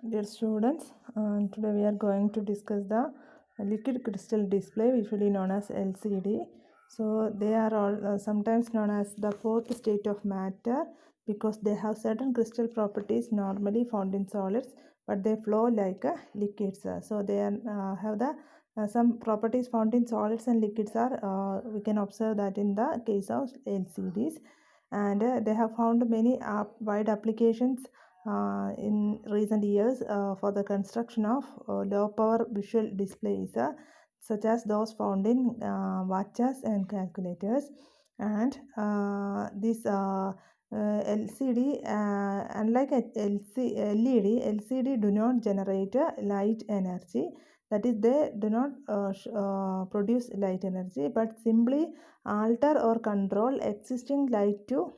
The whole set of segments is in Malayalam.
Dear students, today we are going to discuss the liquid crystal display, usually known as LCD. So they are all sometimes known as the fourth state of matter because they have certain crystal properties normally found in solids, but they flow like liquids. So they are, have the some properties found in solids and liquids are we can observe that in the case of LCDs, and they have found many wide applications in recent years for the construction of low power visual displays such as those found in watches and calculators. And this LCD, unlike LED, LCD do not generate light energy. That is, they do not produce light energy, but simply alter or control existing light to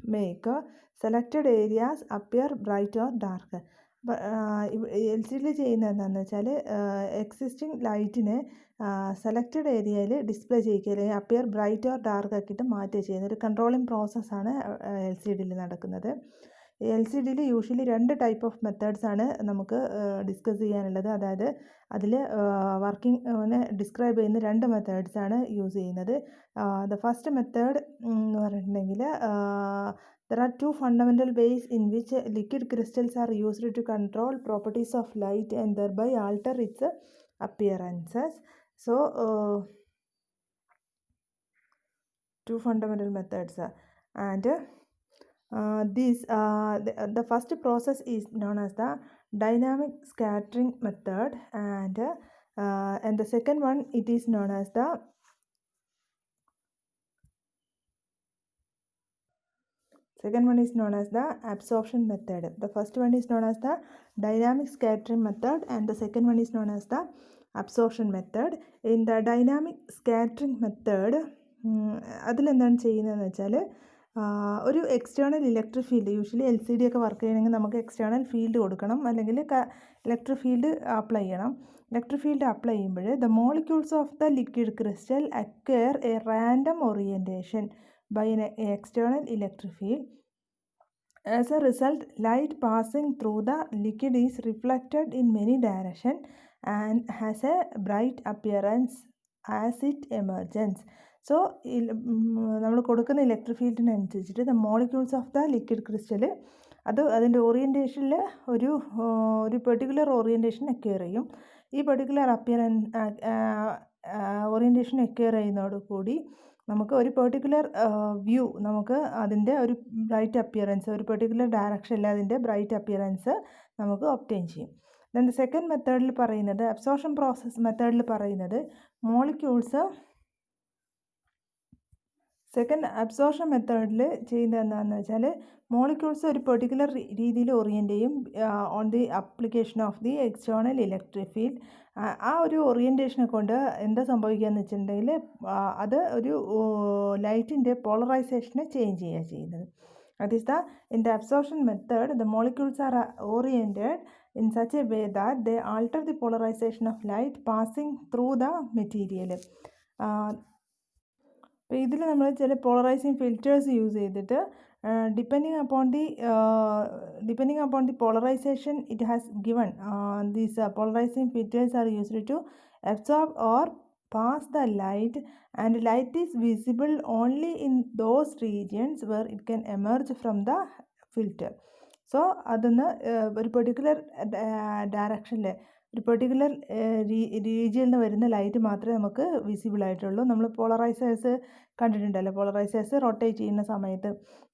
make selected areas appear bright or dark. L C ഡിയിൽ ചെയ്യുന്നത് എന്താണെന്ന് വെച്ചാൽ എക്സിസ്റ്റിംഗ് ലൈറ്റിനെ സെലക്റ്റഡ് ഏരിയയിൽ ഡിസ്പ്ലേ ചെയ്യിക്കുക അല്ലെങ്കിൽ അപ്പിയർ ബ്രൈറ്റ് ഓർ ഡാർക്ക് ആക്കിയിട്ട് മാറ്റുക ചെയ്യുന്ന ഒരു കൺട്രോളിങ് പ്രോസസ്സാണ് എൽ സി ഡിയിൽ നടക്കുന്നത്. എൽ സി ഡിയിൽ യൂഷ്വലി രണ്ട് ടൈപ്പ് ഓഫ് മെത്തേഡ്സ് ആണ് നമുക്ക് ഡിസ്കസ് ചെയ്യാനുള്ളത്. അതായത് അതിൽ വർക്കിംഗ് ഡിസ്ക്രൈബ് ചെയ്യുന്ന രണ്ട് മെത്തേഡ്സ് ആണ് യൂസ് ചെയ്യുന്നത്. ദ ഫസ്റ്റ് മെത്തേഡ് എന്ന് പറഞ്ഞിട്ടുണ്ടെങ്കിൽ there are two fundamental ways in which liquid crystals are used to control properties of light and thereby alter its appearances. So two fundamental methods, and the first process is known as the dynamic scattering method, and the second one it is known as the absorption method. The first one is known as the dynamic scattering method and the second one is known as the absorption method. In the dynamic scattering method, അതിലെന്താണ് ചെയ്യുന്നതെന്ന് വെച്ചാൽ ഒരു external electric field, usually L C D ഒക്കെ വർക്ക് ചെയ്യണമെങ്കിൽ നമുക്ക് എക്സ്റ്റേണൽ ഫീൽഡ് കൊടുക്കണം, അല്ലെങ്കിൽ ഇലക്ട്രിക് ഫീൽഡ് അപ്ലൈ ചെയ്യണം. ഇലക്ട്രിക് ഫീൽഡ് അപ്ലൈ ചെയ്യുമ്പോൾ the molecules of the liquid crystal acquire A random orientation by an external electric field. As a result, light passing through the liquid is reflected in many directions and has a bright appearance as it emerges. So, നമ്മൾ കൊടുക്കുന്ന ഇലക്ട്രിക് ഫീൽഡിനനുസരിച്ചിട്ട് the molecules of the liquid crystal അതിൻ്റെ ഓറിയൻറ്റേഷനിൽ ഒരു പെർട്ടിക്കുലർ ഓറിയൻറ്റേഷൻ അക്വയർ ചെയ്യും. ഈ പെർട്ടിക്കുലർ ഓറിയൻറ്റേഷൻ അക്വയർ ചെയ്യുന്നതോടുകൂടി നമുക്ക് ഒരു പെർട്ടിക്കുലർ വ്യൂ, നമുക്ക് അതിൻ്റെ ഒരു ബ്രൈറ്റ് അപ്പിയറൻസ്, ഒരു പെർട്ടിക്കുലർ ഡയറക്ഷനിൽ അതിൻ്റെ ബ്രൈറ്റ് അപ്പിയറൻസ് നമുക്ക് ഒബ്റ്റെയിൻ ചെയ്യും. ദെൻ സെക്കൻഡ് മെത്തേഡിൽ പറയുന്നത്, അബ്സോർപ്ഷൻ പ്രോസസ് മെത്തേഡിൽ പറയുന്നത്, അബ്സോർപ്ഷൻ മെത്തേഡിൽ ചെയ്യുന്നത് എന്താണെന്ന് വെച്ചാൽ മോളിക്യൂൾസ് ഒരു പെർട്ടിക്കുലർ രീതിയിൽ ഓറിയൻറ്റ് ചെയ്യും on the application of the external electric field. ആ ഒരു ഓറിയൻറ്റേഷനെ കൊണ്ട് എന്താ സംഭവിക്കുകയെന്ന് വെച്ചിട്ടുണ്ടെങ്കിൽ അത് ഒരു ലൈറ്റിൻ്റെ പോളറൈസേഷനെ ചേഞ്ച് ചെയ്യുക ചെയ്യുന്നത്. That is in the absorption method the molecules R oriented in such a way that they alter the polarization of light passing through the material. അപ്പോൾ ഇതിൽ നമ്മൾ ചില പോളറൈസിങ് ഫിൽറ്റേഴ്സ് യൂസ് ചെയ്തിട്ട് depending upon the polarization it has given, these polarizing filters are used to absorb or pass the light, and light is visible only in those regions where it can emerge from the filter. So അതിന്ന് ഒരു പെർട്ടിക്കുലർ ഡയറക്ഷനിൽ, ഒരു പെർട്ടിക്കുലർ റീജിയനിൽ നിന്ന് വരുന്ന ലൈറ്റ് മാത്രമേ നമുക്ക് വിസിബിൾ ആയിട്ടുള്ളൂ. നമ്മൾ പോളറൈസേഴ്സ് കണ്ടിട്ടുണ്ടല്ലോ, പോളറൈസേഴ്സ് റൊട്ടേറ്റ് ചെയ്യുന്ന സമയത്ത്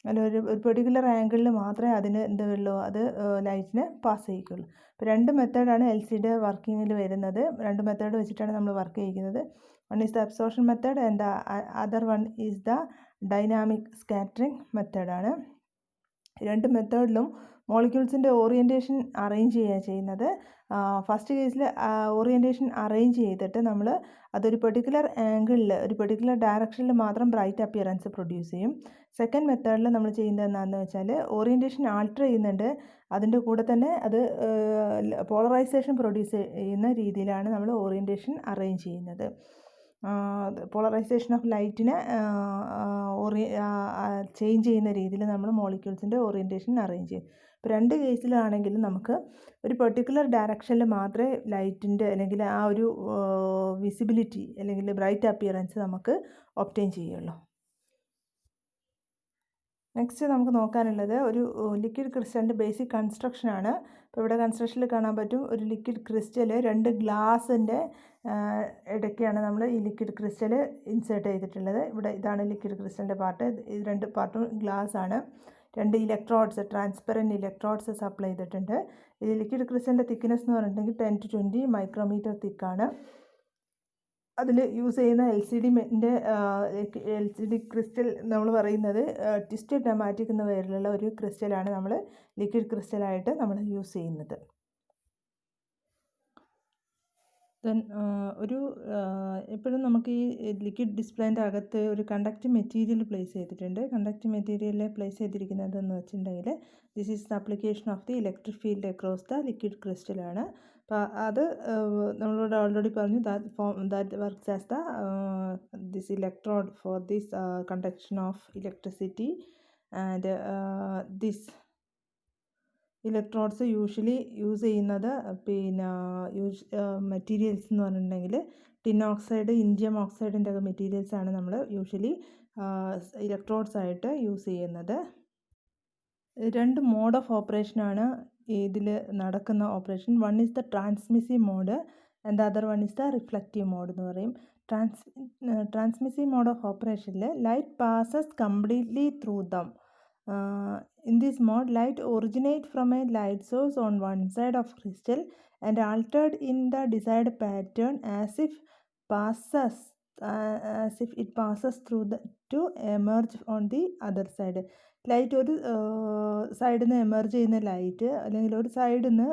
അല്ല ഒരു പെർട്ടിക്കുലർ ആംഗിളിൽ മാത്രമേ അതിന് എന്ത് ഉള്ളൂ, അത് ലൈറ്റിനെ പാസ് ചെയ്യിക്കുള്ളൂ. അപ്പോൾ രണ്ട് മെത്തേഡാണ് എൽ സി ഡി വർക്കിങ്ങിൽ വരുന്നത്. രണ്ട് മെത്തേഡ് വെച്ചിട്ടാണ് നമ്മൾ വർക്ക് ചെയ്യിക്കുന്നത്. One is the absorption method and the other one is the dynamic scattering മെത്തേഡാണ്. രണ്ട് മെത്തേഡിലും മോളിക്യൂൾസിൻ്റെ ഓറിയൻറ്റേഷൻ അറേഞ്ച് ചെയ്യുക ചെയ്യുന്നത്. ഫസ്റ്റ് കേസിൽ ഓറിയൻറ്റേഷൻ അറേഞ്ച് ചെയ്തിട്ട് നമ്മൾ അതൊരു പെർട്ടിക്കുലർ ആംഗിളിൽ, ഒരു പെർട്ടിക്കുലർ ഡയറക്ഷനിൽ മാത്രം ബ്രൈറ്റ് അപ്പിയറൻസ് പ്രൊഡ്യൂസ് ചെയ്യും. സെക്കൻഡ് മെത്തേഡിൽ നമ്മൾ ചെയ്യുന്നത് എന്താണെന്ന് വെച്ചാൽ ഓറിയൻറ്റേഷൻ ആൾട്ടർ ചെയ്യുന്നുണ്ട്, അതിൻ്റെ കൂടെ തന്നെ അത് പോളറൈസേഷൻ പ്രൊഡ്യൂസ് ചെയ്യുന്ന രീതിയിലാണ് നമ്മൾ ഓറിയൻറ്റേഷൻ അറേഞ്ച് ചെയ്യുന്നത്. പോളറൈസേഷൻ ഓഫ് ലൈറ്റിനെ ചേഞ്ച് ചെയ്യുന്ന രീതിയിൽ നമ്മൾ മോളിക്യൂൾസിൻ്റെ ഓറിയൻറ്റേഷൻ അറേഞ്ച് ചെയ്യും. ഇപ്പോൾ രണ്ട് കേസിലാണെങ്കിലും നമുക്ക് ഒരു പെർട്ടിക്കുലർ ഡയറക്ഷനിൽ മാത്രമേ ലൈറ്റിൻ്റെ അല്ലെങ്കിൽ ആ ഒരു വിസിബിലിറ്റി അല്ലെങ്കിൽ ബ്രൈറ്റ് അപ്പിയറൻസ് നമുക്ക് ഒബ്റ്റെയിൻ ചെയ്യുള്ളൂ. നെക്സ്റ്റ് നമുക്ക് നോക്കാനുള്ളത് ഒരു ലിക്വിഡ് ക്രിസ്റ്റലിൻ്റെ ബേസിക് കൺസ്ട്രക്ഷനാണ്. ഇപ്പോൾ ഇവിടെ കൺസ്ട്രക്ഷനിൽ കാണാൻ പറ്റും ഒരു ലിക്വിഡ് ക്രിസ്റ്റൽ രണ്ട് ഗ്ലാസിൻ്റെ ഇടയ്ക്കാണ് നമ്മൾ ഈ ലിക്വിഡ് ക്രിസ്റ്റൽ ഇൻസേർട്ട് ചെയ്തിട്ടുള്ളത്. ഇവിടെ ഇതാണ് ലിക്വിഡ് ക്രിസ്റ്റലിൻ്റെ പാർട്ട്. ഇത് രണ്ട് പാർട്ടും ഗ്ലാസ് ആണ്. രണ്ട് ഇലക്ട്രോഡ്സ്, ട്രാൻസ്പെറൻറ്റ് ഇലക്ട്രോഡ്സ് സപ്ലൈ ചെയ്തിട്ടുണ്ട്. ഈ ലിക്വിഡ് ക്രിസ്റ്റലിൻ്റെ തിക്നെസ് എന്ന് പറഞ്ഞിട്ടുണ്ടെങ്കിൽ 10 to 20 മൈക്രോമീറ്റർ തിക്കാണ്. അതിൽ യൂസ് ചെയ്യുന്ന എൽ സി ഡി ക്രിസ്റ്റൽ നമ്മൾ പറയുന്നത് ട്വിസ്റ്റഡ് ഡമാറ്റിക് എന്ന പേരിലുള്ള ഒരു ക്രിസ്റ്റലാണ് നമ്മൾ ലിക്വിഡ് ക്രിസ്റ്റലായിട്ട് നമ്മൾ യൂസ് ചെയ്യുന്നത്. ദെൻ എപ്പോഴും നമുക്ക് ഈ ലിക്വിഡ് ഡിസ്പ്ലേൻ്റെ അകത്ത് ഒരു കണ്ടക്റ്റിംഗ് മെറ്റീരിയൽ പ്ലേസ് ചെയ്തിട്ടുണ്ട്. കണ്ടക്റ്റിംഗ് മെറ്റീരിയൽ പ്ലേസ് ചെയ്തിരിക്കുന്നതെന്ന് വെച്ചിട്ടുണ്ടെങ്കിൽ this is the application of the electric field across the liquid ക്രിസ്റ്റലാണ്. അപ്പോൾ അത് നമ്മളോട് ഓൾറെഡി പറഞ്ഞു that works as this electrode for this conduction of electricity and this electrodes usually use ചെയ്യുന്നത് മെറ്റീരിയൽസ് എന്ന് പറഞ്ഞിട്ടുണ്ടെങ്കിൽ ടിൻ ഓക്സൈഡ്, ഇൻഡിയം ഓക്സൈഡിൻ്റെ ഒക്കെ മെറ്റീരിയൽസാണ് നമ്മൾ യൂഷ്വലി ഇലക്ട്രോഡ്സ് ആയിട്ട് യൂസ് ചെയ്യുന്നത്. രണ്ട് മോഡ് ഓഫ് ഓപ്പറേഷനാണ് ഇതിൽ നടക്കുന്ന ഓപ്പറേഷൻ. One is the transmissive mode and the other one is the reflective mode എന്ന് പറയും. ട്രാൻസ്മിസീവ് മോഡ് ഓഫ് ഓപ്പറേഷനിൽ light passes completely through them. In this mode, light originates from a light source on one side of crystal and altered in the desired pattern as if it passes through to emerge on the other side. Light ഒരു സൈഡിൽ നിന്ന് എമർജ് ചെയ്യുന്ന ലൈറ്റ് അല്ലെങ്കിൽ ഒരു സൈഡിൽ നിന്ന്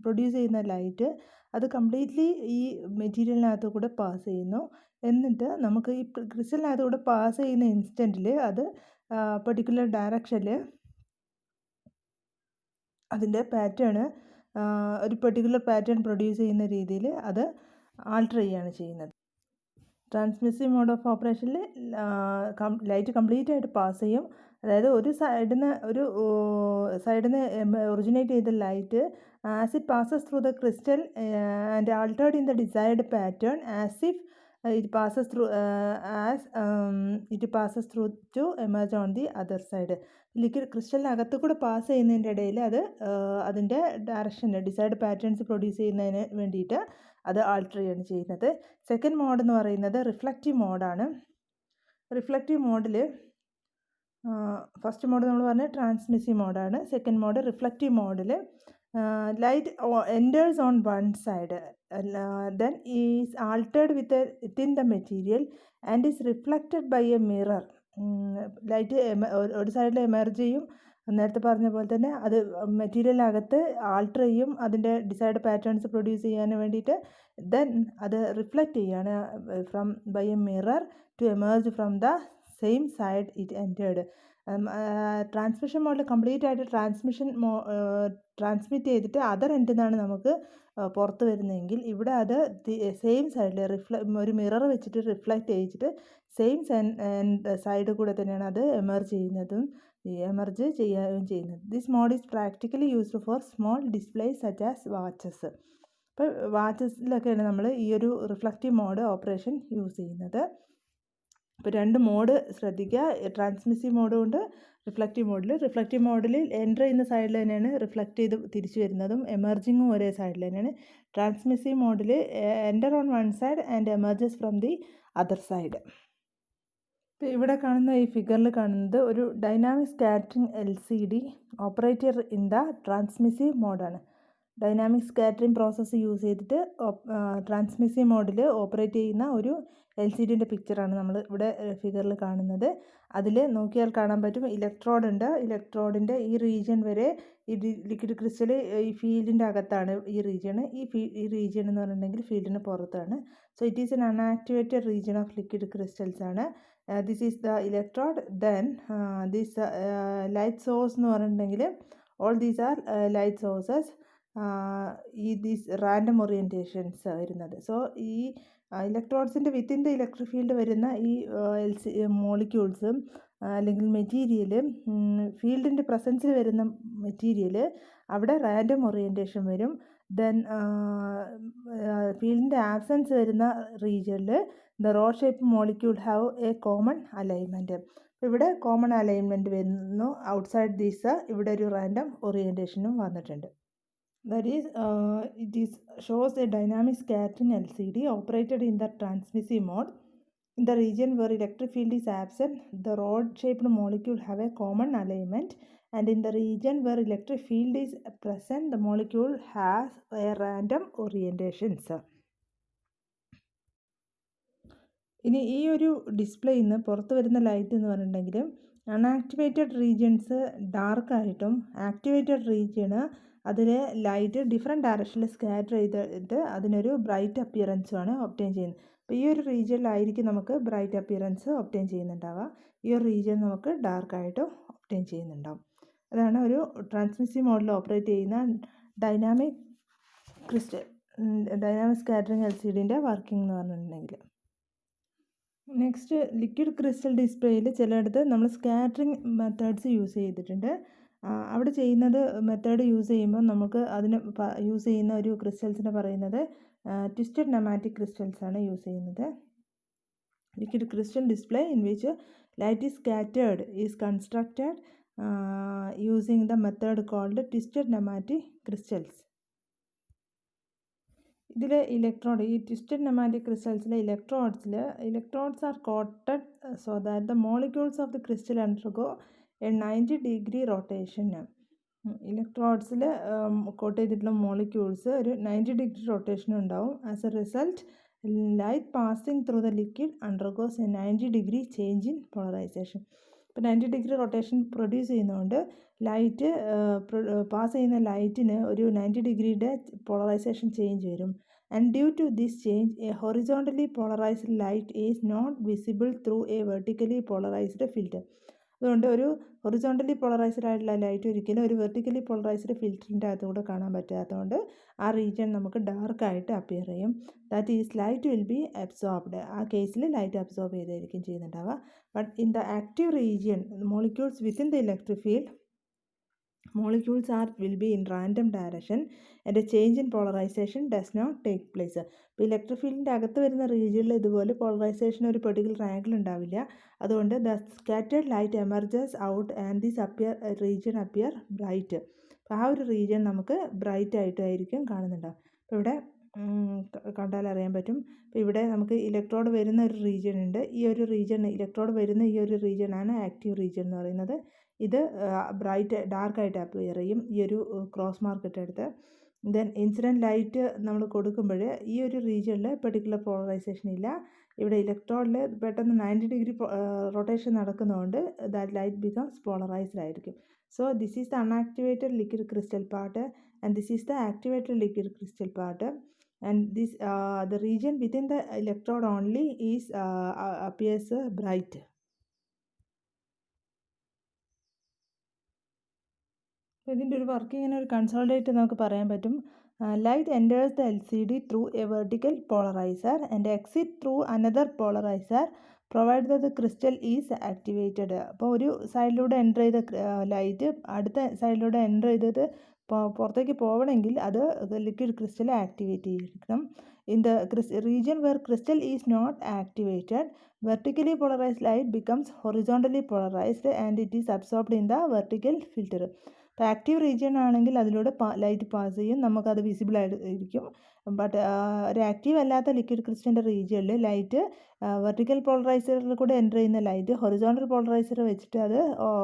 പ്രൊഡ്യൂസ് ചെയ്യുന്ന ലൈറ്റ് അത് കംപ്ലീറ്റ്ലി ഈ മെറ്റീരിയലിനകത്ത് കൂടെ പാസ് ചെയ്യുന്നു. എന്നിട്ട് നമുക്ക് ഈ ക്രിസ്റ്റലിനകത്ത് കൂടെ പാസ് ചെയ്യുന്ന ഇൻസ്റ്റൻറ്റിൽ അത് പെർട്ടിക്കുലർ ഡയറക്ഷനിൽ അതിൻ്റെ പാറ്റേൺ ഒരു പെർട്ടിക്കുലർ പാറ്റേൺ പ്രൊഡ്യൂസ് ചെയ്യുന്ന രീതിയിൽ അത് ആൾട്ടർ ചെയ്യുകയാണ് ചെയ്യുന്നത്. ട്രാൻസ്മിസീവ് മോഡ് ഓഫ് ഓപ്പറേഷനിൽ ലൈറ്റ് കംപ്ലീറ്റ് ആയിട്ട് പാസ് ചെയ്യും. അതായത് ഒരു സൈഡിൽ നിന്ന് ഒറിജിനേറ്റ് ചെയ്ത light as it passes through the crystal and altered in the desired pattern as if it passes through to emerge on the other side. Liquid ക്രിസ്റ്റലിനകത്ത് കൂടെ പാസ് ചെയ്യുന്നതിൻ്റെ ഇടയിൽ അത് അതിൻ്റെ ഡയറക്ഷന് ഡിസൈഡ് പാറ്റേൺസ് പ്രൊഡ്യൂസ് ചെയ്യുന്നതിന് വേണ്ടിയിട്ട് അത് ആൾട്ടർ ചെയ്യുകയാണ് ചെയ്യുന്നത്. സെക്കൻഡ് മോഡ് എന്ന് പറയുന്നത് റിഫ്ലക്റ്റീവ് മോഡാണ്. റിഫ്ലക്റ്റീവ് മോഡിൽ ഫസ്റ്റ് മോഡ് നമ്മൾ പറഞ്ഞ ട്രാൻസ്മിസീവ് മോഡാണ്. സെക്കൻഡ് മോഡ് റിഫ്ലക്റ്റീവ് മോഡിൽ light enters on one side, then is altered within the material and is reflected by a mirror. Light ഒരു സൈഡിൽ എമർജ് ചെയ്യും, നേരത്തെ പറഞ്ഞ പോലെ തന്നെ അത് മെറ്റീരിയലിനകത്ത് ആൾട്ടർ ചെയ്യും അതിൻ്റെ ഡിസൈഡ് പാറ്റേൺസ് പ്രൊഡ്യൂസ് ചെയ്യാൻ വേണ്ടിയിട്ട്. ദെൻ അത് റിഫ്ലക്റ്റ് ചെയ്യാണ് by a mirror to emerge from the same side it entered. Transmission മോഡിൽ കംപ്ലീറ്റ് ആയിട്ട് ട്രാൻസ്മിറ്റ് ചെയ്തിട്ട് അതർ എൻഡിൽ നിന്നാണ് നമുക്ക് പുറത്ത് വരുന്നതെങ്കിൽ ഇവിടെ അത് സെയിം സൈഡിൽ ഒരു മിറർ വെച്ചിട്ട് റിഫ്ലക്റ്റ് ചെയ്യിച്ചിട്ട് സെയിം സൈഡ് കൂടെ തന്നെയാണ് അത് എമർജ് ചെയ്യുകയും ചെയ്യുന്നത്. This mode is practically used for small displays such as watches. ഇപ്പോൾ വാച്ചസിലൊക്കെയാണ് നമ്മൾ ഈ ഒരു റിഫ്ലക്റ്റീവ് മോഡ് ഓപ്പറേഷൻ യൂസ് ചെയ്യുന്നത്. ഇപ്പോൾ രണ്ട് മോഡ് ശ്രദ്ധിക്കുക, ട്രാൻസ്മിസീവ് മോഡും ഉണ്ട് റിഫ്ലക്റ്റീവ് മോഡിൽ എൻ്റർ ചെയ്യുന്ന സൈഡിൽ തന്നെയാണ് റിഫ്ലക്റ്റ് ചെയ്ത് തിരിച്ചു വരുന്നതും എമർജിങ്ങും ഒരേ സൈഡിൽ തന്നെയാണ്. ട്രാൻസ്മിസീവ് മോഡിൽ enter on one side and emerges from the other side. ഇപ്പോൾ ഇവിടെ കാണുന്ന ഈ ഫിഗറിൽ കാണുന്നത് ഒരു dynamic scattering LCD operator in the transmissive മോഡാണ്. ഡൈനാമിക് സ്കാറ്ററിംഗ് പ്രോസസ്സ് യൂസ് ചെയ്തിട്ട് ട്രാൻസ്മിസീവ് മോഡിൽ ഓപ്പറേറ്റ് ചെയ്യുന്ന ഒരു LCDൻ്റെ പിക്ചറാണ് നമ്മൾ ഇവിടെ ഫിഗറിൽ കാണുന്നത്. അതിൽ നോക്കിയാൽ കാണാൻ പറ്റും ഇലക്ട്രോഡ് ഉണ്ട്. ഇലക്ട്രോഡിൻ്റെ ഈ റീജിയൻ വരെ ഈ ലിക്വിഡ് ക്രിസ്റ്റൽ ഈ ഫീൽഡിൻ്റെ അകത്താണ് ഈ റീജിയൺ. ഈ റീജിയൺ എന്ന് പറഞ്ഞിട്ടുണ്ടെങ്കിൽ ഫീൽഡിന് പുറത്താണ്. So it is an unactivated region of liquid crystals ആണ്. This is the electrode. Then this light source എന്ന് പറഞ്ഞിട്ടുണ്ടെങ്കിൽ all these are light sources. ഈ ദീസ് റാൻഡം ഓറിയൻറ്റേഷൻസ് വരുന്നത്. സോ ഈ ഇലക്ട്രോഡ്സിൻ്റെ വിത്തിൻ ദ ഇലക്ട്രിക് ഫീൽഡ് വരുന്ന ഈ മോളിക്യൂൾസ് അല്ലെങ്കിൽ മെറ്റീരിയൽ, ഫീൽഡിൻ്റെ പ്രസൻസിൽ വരുന്ന മെറ്റീരിയൽ അവിടെ റാൻഡം ഓറിയൻറ്റേഷൻ വരും. ദെൻ ഫീൽഡിൻ്റെ ആബ്സെൻസ് വരുന്ന റീജിയനിൽ the road shape molecule have A common alignment. ഇവിടെ കോമൺ അലൈൻമെൻറ്റ് വരുന്നു. ഔട്ട്സൈഡ് ദീസ് ഇവിടെ ഒരു റാൻഡം ഓറിയൻറ്റേഷനും വന്നിട്ടുണ്ട്. That is, it shows a dynamic scattering LCD operated in the transmissive mode. In the region where electric field is absent, the rod-shaped molecule have a common alignment, and in the region where electric field is present, the molecule has a random orientations. ഇനി ഈ ഒരു ഡിസ്പ്ലേയിൽ നിന്ന് പുറത്ത് വരുന്ന ലൈറ്റ് എന്ന് പറഞ്ഞിട്ടുണ്ടെങ്കിൽ അൺആക്ടിവേറ്റഡ് റീജിയൻസ് ഡാർക്കായിട്ടും ആക്ടിവേറ്റഡ് റീജിയന് അതിൽ ലൈറ്റ് ഡിഫറെൻറ്റ് ഡയറക്ഷനിൽ സ്കാറ്റർ ചെയ്തിട്ട് അതിനൊരു ബ്രൈറ്റ് അപ്പിയറൻസുമാണ് ഒബ്റ്റെയിൻ ചെയ്യുന്നത്. അപ്പോൾ ഈ ഒരു റീജിയനിലായിരിക്കും നമുക്ക് ബ്രൈറ്റ് അപ്പിയറൻസ് ഒബ്റ്റെയിൻ ചെയ്യുന്നുണ്ടാവുക. ഈ ഒരു റീജിയൻ നമുക്ക് ഡാർക്കായിട്ടും ഒബ്റ്റെയിൻ ചെയ്യുന്നുണ്ടാവും. അതാണ് ഒരു ട്രാൻസ്മിസീവ് മോഡിൽ ഓപ്പറേറ്റ് ചെയ്യുന്ന ഡൈനാമിക് സ്കാറ്ററിങ് LCDൻ്റെ വർക്കിംഗ് എന്ന് പറഞ്ഞിട്ടുണ്ടെങ്കിൽ. നെക്സ്റ്റ്, ലിക്വിഡ് ക്രിസ്റ്റൽ ഡിസ്പ്ലേയിൽ ചിലയിടത്ത് നമ്മൾ സ്കാറ്ററിങ് മെത്തേഡ്സ് യൂസ് ചെയ്തിട്ടുണ്ട്. അവിടെ ചെയ്യുന്നത് മെത്തേഡ് യൂസ് ചെയ്യുമ്പോൾ നമുക്ക് അതിന് യൂസ് ചെയ്യുന്ന ഒരു ക്രിസ്റ്റൽസിനെ പറയുന്നത് ട്വിസ്റ്റഡ് നെമാറ്റിക് ക്രിസ്റ്റൽസ് ആണ് യൂസ് ചെയ്യുന്നത്. Liquid crystal display in which light is scattered is constructed using the method called twisted nematic crystals. ഇതിൽ ഈ ട്വിസ്റ്റഡ് നെമാറ്റിക് ക്രിസ്റ്റൽസിലെ electrodes are coated so that the molecules of the crystal undergo a 90-degree rotation. ഇലക്ട്രോഡ്സിൽ കോട്ട് ചെയ്തിട്ടുള്ള മോളിക്യൂൾസ് ഒരു 90-degree റൊട്ടേഷൻ ഉണ്ടാവും. As a result, light passing through the liquid undergoes a 90-degree change in polarisation. ഇപ്പോൾ 90-degree റൊട്ടേഷൻ പ്രൊഡ്യൂസ് ചെയ്യുന്നതുകൊണ്ട് ലൈറ്റ് പാസ് ചെയ്യുന്ന ലൈറ്റിന് ഒരു 90-degree പോളറൈസേഷൻ ചേഞ്ച് വരും. And due to this change a horizontally polarised light is not visible through a vertically polarised filter. അതുകൊണ്ട് ഒരു ഹൊറിസോണ്ടലി പോളറൈസ്ഡ് ആയിട്ടുള്ള ലൈറ്റ് ഒരിക്കലും ഒരു വെർട്ടിക്കലി പോളറൈസ്ഡ് ഫിൽറ്ററിൻ്റെ അകത്തുകൂടെ കാണാൻ പറ്റാത്തതുകൊണ്ട് ആ റീജിയൻ നമുക്ക് ഡാർക്കായിട്ട് അപ്പിയർ ചെയ്യും. That is light will be absorbed. ആ കേസിൽ ലൈറ്റ് അബ്സോർബ് ചെയ്തായിരിക്കും ചെയ്യുന്നുണ്ടാവുക. But in the active region molecules within the electric field molecules will be in random direction and a change in polarization does not take place. ഇപ്പോൾ ഇലക്ട്രിക് ഫീൽഡിൻ്റെ അകത്ത് വരുന്ന റീജിയനിൽ ഇതുപോലെ പോളറൈസേഷൻ ഒരു പെർട്ടിക്കുലർ ആംഗിൾ ഉണ്ടാവില്ല. അതുകൊണ്ട് the scattered light emerges out and this region appear bright. അപ്പോൾ ആ ഒരു റീജിയൻ നമുക്ക് ബ്രൈറ്റ് ആയിട്ടായിരിക്കും കാണുന്നുണ്ടാവും. അപ്പോൾ ഇവിടെ കണ്ടാൽ അറിയാൻ പറ്റും. അപ്പോൾ ഇവിടെ നമുക്ക് ഇലക്ട്രോഡ് വരുന്ന ഒരു റീജിയൻ ഉണ്ട്. ഈ ഒരു റീജിയൻ ഇലക്ട്രോഡ് വരുന്ന ഈ ഒരു റീജിയനാണ് ആക്റ്റീവ് റീജിയൻ എന്ന് പറയുന്നത്. ഇത് ഡാർക്കായിട്ട് അപ്പിയർ ചെയ്യും ഈ ഒരു ക്രോസ് മാർക്ക് ഇട്ടെടുത്ത്. ദെൻ ഇൻസിഡൻറ്റ് ലൈറ്റ് നമ്മൾ കൊടുക്കുമ്പോൾ ഈ ഒരു റീജിയനിൽ പെർട്ടിക്കുലർ പോളറൈസേഷൻ ഇല്ല. ഇവിടെ ഇലക്ട്രോണിൽ പെട്ടെന്ന് 90-degree റൊട്ടേഷൻ നടക്കുന്നതുകൊണ്ട് ദാറ്റ് ലൈറ്റ് ബിക്കംസ് പോളറൈസ്ഡ് ആയിരിക്കും. So this is the unactivated liquid crystal part and this is the activated liquid crystal part. And this the region within the electrode only is appears bright. ഇതിൻ്റെ ഒരു വർക്കിങ്ങിന് ഒരു കൺസോൾട്ടേറ്റ് നമുക്ക് പറയാൻ പറ്റും. Light enters the LCD through A vertical polarizer and exit through another polarizer provide the crystal is activated. അപ്പോൾ ഒരു സൈഡിലൂടെ എൻ്റർ ചെയ്ത ലൈറ്റ് അടുത്ത സൈഡിലൂടെ എൻ്റർ ചെയ്തത് പുറത്തേക്ക് പോകണമെങ്കിൽ അത് ലിക്വിഡ് ക്രിസ്റ്റൽ ആക്ടിവേറ്റ് ചെയ്തിരിക്കണം. In the region where crystal is not activated, vertically polarised light becomes horizontally polarised and it is absorbed in the vertical filter. ഇപ്പോൾ ആക്റ്റീവ് റീജിയൻ ആണെങ്കിൽ അതിലൂടെ ലൈറ്റ് പാസ് ചെയ്യും, നമുക്കത് വിസിബിൾ ആയിരിക്കും. ബട്ട് ഒരു ആക്റ്റീവ് അല്ലാത്ത ലിക്വിഡ് ക്രിസ്റ്റലിൻ്റെ റീജിയനിൽ ലൈറ്റ് വെർട്ടിക്കൽ പോളറൈസറിൽ കൂടെ എൻ്റർ ചെയ്യുന്ന ലൈറ്റ് ഹൊറിസോണ്ടൽ പോളറൈസർ വെച്ചിട്ട് അത്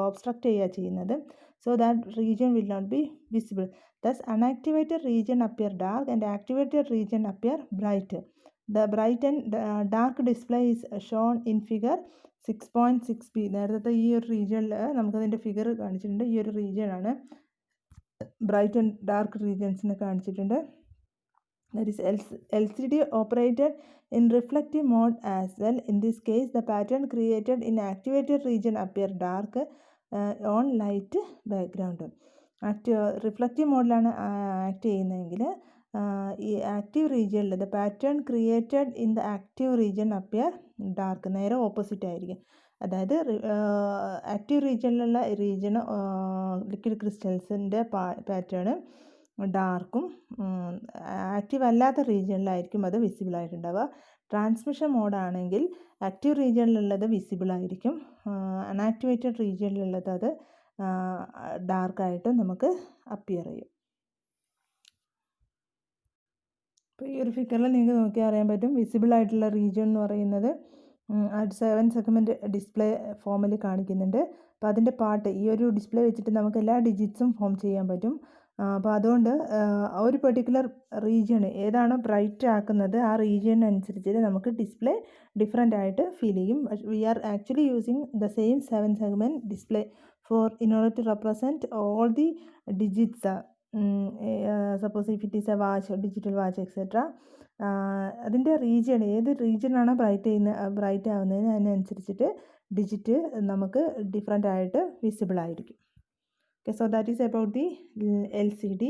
ഒബ്സ്ട്രക്റ്റ് ചെയ്യുക ചെയ്യുന്നത്. So that region will not be visible. Thus unactivated region appear dark and activated region appear bright. The bright and dark display is shown in figure 6.6b. നേരത്തെ ഈ ഒരു റീജിയനിൽ നമുക്കതിൻ്റെ ഫിഗർ കാണിച്ചിട്ടുണ്ട്. ഈ ഒരു റീജിയനാണ് ബ്രൈറ്റ് ആൻഡ് ഡാർക്ക് റീജിയൻസിനെ കാണിച്ചിട്ടുണ്ട്. That is LCD operated in reflective mode as well. In this case the pattern created in activated region appear dark on light background. Reflective മോഡിലാണ് ആക്ട് ചെയ്യുന്നതെങ്കിൽ ഈ ആക്റ്റീവ് റീജിയനിൽ the pattern created in the active region appear dark, നേരെ ഓപ്പോസിറ്റ് ആയിരിക്കും. അതായത് ആക്റ്റീവ് റീജിയനിലുള്ള ലിക്വിഡ് ക്രിസ്റ്റൽസിൻ്റെ പാറ്റേൺ ഡാർക്കും, ആക്റ്റീവ് അല്ലാത്ത റീജിയനിലായിരിക്കും അത് വിസിബിൾ ആയിട്ടുണ്ടാവുക. ട്രാൻസ്മിഷൻ മോഡാണെങ്കിൽ ആക്റ്റീവ് റീജിയനിലുള്ളത് വിസിബിൾ ആയിരിക്കും, അൺആക്ടിവേറ്റഡ് റീജിയനിലുള്ളത് അത് ഡാർക്കായിട്ട് നമുക്ക് അപ്പിയർ ചെയ്യും. അപ്പോൾ ഈ ഒരു ഫിഗറിൽ നിങ്ങൾക്ക് നോക്കിയാൽ അറിയാൻ പറ്റും, വിസിബിൾ ആയിട്ടുള്ള റീജിയൻ എന്ന് പറയുന്നത് 7 സെഗ്മെൻറ്റ് ഡിസ്പ്ലേ ഫോമിൽ കാണിക്കുന്നുണ്ട്. അപ്പോൾ അതിൻ്റെ പാർട്ട്, ഈ ഒരു ഡിസ്പ്ലേ വെച്ചിട്ട് നമുക്ക് എല്ലാ ഡിജിറ്റ്സും ഫോം ചെയ്യാൻ പറ്റും. അപ്പോൾ അതുകൊണ്ട് ഒരു പെർട്ടിക്കുലർ റീജിയൺ ഏതാണോ ബ്രൈറ്റ് ആക്കുന്നത് ആ റീജിയനനുസരിച്ച് നമുക്ക് ഡിസ്പ്ലേ ഡിഫറെൻ്റ് ആയിട്ട് ഫീൽ ചെയ്യും. We are actually using the same 7 segment display in order to represent all the digits, suppose if it is a watch, digital watch, etc. അതിൻ്റെ റീജിയൺ, ഏത് റീജിയനാണോ ബ്രൈറ്റ് ആവുന്നതിന് അതിനനുസരിച്ചിട്ട് ഡിജിറ്റ് നമുക്ക് ഡിഫറെൻ്റ് ആയിട്ട് വിസിബിൾ ആയിരിക്കും. Okay, so that is about the LCD.